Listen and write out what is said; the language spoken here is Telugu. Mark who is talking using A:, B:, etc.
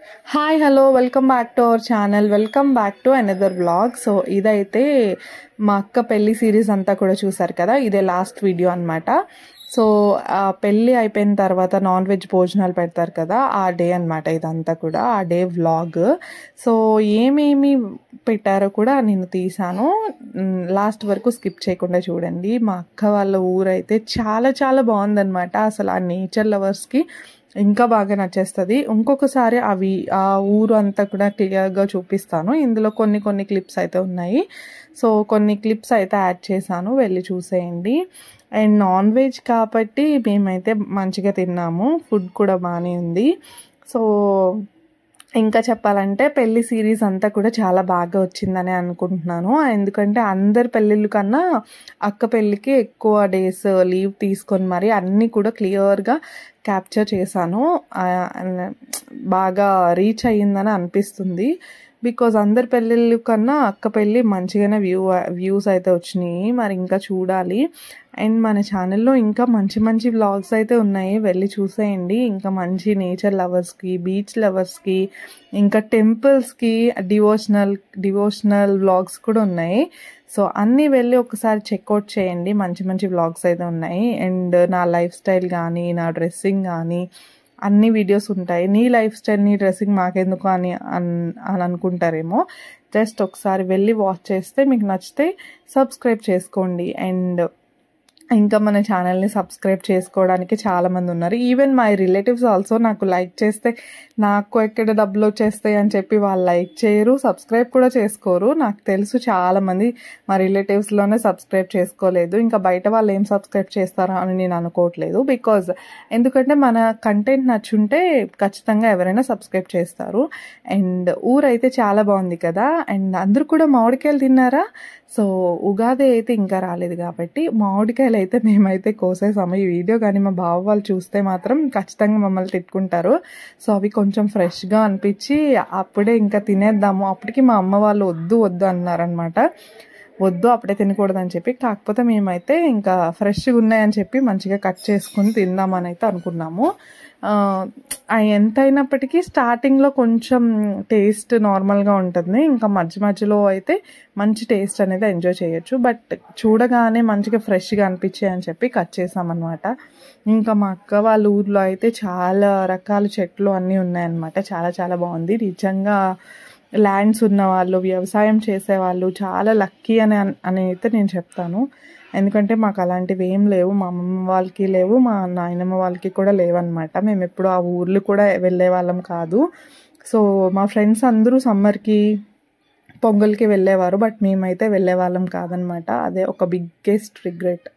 A: Hi hello welcome back to our channel. Welcome back to another vlog. So ఇదైతే మా అక్క పెళ్లి సిరీస్ అంతా కూడా చూసారు కదా, ఇదే లాస్ట్ వీడియో అనమాట. సో ఆ పెళ్ళి అయిపోయిన తర్వాత నాన్ వెజ్ భోజనాలు పెడతారు కదా, ఆ డే అనమాట ఇదంతా కూడా, ఆ డే వ్లాగ్. సో ఏమేమి పెట్టారో కూడా నేను తీసాను, లాస్ట్ వరకు స్కిప్ చేయకుండా చూడండి. మా అక్క వాళ్ళ ఊరైతే చాలా చాలా బాగుందనమాట. అసలు ఆ నేచర్ లవర్స్కి ఇంకా బాగా నచ్చేస్తుంది. ఇంకొకసారి ఆ ఊరు అంతా కూడా క్లియర్గా చూపిస్తాను. ఇందులో కొన్ని కొన్ని క్లిప్స్ అయితే ఉన్నాయి. సో కొన్ని క్లిప్స్ అయితే యాడ్ చేశాను, వెళ్ళి చూసేయండి. అండ్ నాన్ వెజ్ కాబట్టి మేమైతే మంచిగా తిన్నాము, ఫుడ్ కూడా బాగానే ఉంది. సో ఇంకా చెప్పాలంటే పెళ్లి సిరీస్ అంతా కూడా చాలా బాగా వచ్చిందని అనుకుంటున్నాను. ఎందుకంటే అందరి పెళ్ళిళ్ళ కన్నా అక్క పెళ్ళికి ఎక్కువ డేస్ లీవ్ తీసుకొని మరి అన్నీ కూడా క్లియర్గా క్యాప్చర్ చేశాను. బాగా రీచ్ అయ్యిందని అనిపిస్తుంది. బికాజ్ అందరి పెళ్ళిళ్ళ కన్నా అక్క పెళ్ళి మంచిగానే వ్యూస్ అయితే వచ్చినాయి. మరి ఇంకా చూడాలి. అండ్ మన ఛానల్లో ఇంకా మంచి మంచి వ్లాగ్స్ అయితే ఉన్నాయి, వెళ్ళి చూసేయండి. ఇంకా మంచి నేచర్ లవర్స్కి, బీచ్ లవర్స్కి, ఇంకా టెంపుల్స్కి డివోషనల్ వ్లాగ్స్ కూడా ఉన్నాయి. సో అన్నీ వెళ్ళి ఒకసారి చెక్అవుట్ చేయండి, మంచి మంచి వ్లాగ్స్ అయితే ఉన్నాయి. అండ్ నా లైఫ్ స్టైల్ కానీ, నా డ్రెస్సింగ్ కానీ అన్ని వీడియోస్ ఉంటాయి. నీ లైఫ్ స్టైల్, నీ డ్రెస్సింగ్ మాకెందుకు అని అనుకుంటారేమో. జస్ట్ ఒకసారి వెళ్ళి వాచ్ చేస్తే మీకు నచ్చితే సబ్స్క్రైబ్ చేసుకోండి. అండ్ ఇంకా మన ఛానల్ని సబ్స్క్రైబ్ చేసుకోవడానికి చాలామంది ఉన్నారు. ఈవెన్ మై రిలేటివ్స్ ఆల్సో నాకు లైక్ చేస్తే నాకు ఎక్కడ డబ్బులు వచ్చేస్తాయి అని చెప్పి వాళ్ళు లైక్ చేయరు, సబ్స్క్రైబ్ కూడా చేసుకోరు. నాకు తెలుసు చాలామంది మా రిలేటివ్స్లోనే సబ్స్క్రైబ్ చేసుకోలేదు. ఇంకా బయట వాళ్ళు ఏం సబ్స్క్రైబ్ చేస్తారా అని నేను అనుకోవట్లేదు. బికాజ్ ఎందుకంటే మన కంటెంట్ నచ్చుంటే ఖచ్చితంగా ఎవరైనా సబ్స్క్రైబ్ చేస్తారు. అండ్ ఊరైతే చాలా బాగుంది కదా. అండ్ అందరూ కూడా మామిడికాయలు తిన్నారా? సో ఉగాది అయితే ఇంకా రాలేదు కాబట్టి మామిడికాయలు అయితే మేమైతే కోసేసాము. ఈ వీడియో కానీ మా బావ వాళ్ళు చూస్తే మాత్రం ఖచ్చితంగా మమ్మల్ని తిట్టుకుంటారు. సో అవి కొంచెం ఫ్రెష్గా అనిపించి అప్పుడే ఇంకా తినేద్దాము. అప్పటికి మా అమ్మ వాళ్ళు వద్దు అన్నారనమాట. వద్దు అప్పుడే తినకూడదని చెప్పి. కాకపోతే మేమైతే ఇంకా ఫ్రెష్గా ఉన్నాయని చెప్పి మంచిగా కట్ చేసుకుని తిందామని అయితే అనుకున్నాము. ఎంత అయినప్పటికీ స్టార్టింగ్లో కొంచెం టేస్ట్ నార్మల్గా ఉంటుంది, ఇంకా మధ్యలో అయితే మంచి టేస్ట్ అనేది ఎంజాయ్ చేయొచ్చు. బట్ చూడగానే మంచిగా ఫ్రెష్గా అనిపించాయి అని చెప్పి కట్ చేసామన్నమాట. ఇంకా మా అక్క వాళ్ళ ఊర్లో అయితే చాలా రకాల చెట్లు అన్నీ ఉన్నాయన్నమాట. చాలా చాలా బాగుంది నిజంగా. ల్యాండ్స్ ఉన్న వాళ్ళు, వ్యవసాయం చేసేవాళ్ళు చాలా లక్కీ అని అయితే నేను చెప్తాను. ఎందుకంటే మాకు అలాంటివి ఏం లేవు, మా అమ్మమ్మ వాళ్ళకి లేవు, మా నాయనమ్మ వాళ్ళకి కూడా లేవన్నమాట. మేము ఎప్పుడు ఆ ఊర్లు కూడా వెళ్ళే వాళ్ళం కాదు. సో మా ఫ్రెండ్స్ అందరూ సమ్మర్కి, పొంగల్కి వెళ్ళేవారు, బట్ మేమైతే వెళ్ళే వాళ్ళం కాదనమాట. అదే ఒక బిగ్గెస్ట్ రిగ్రెట్.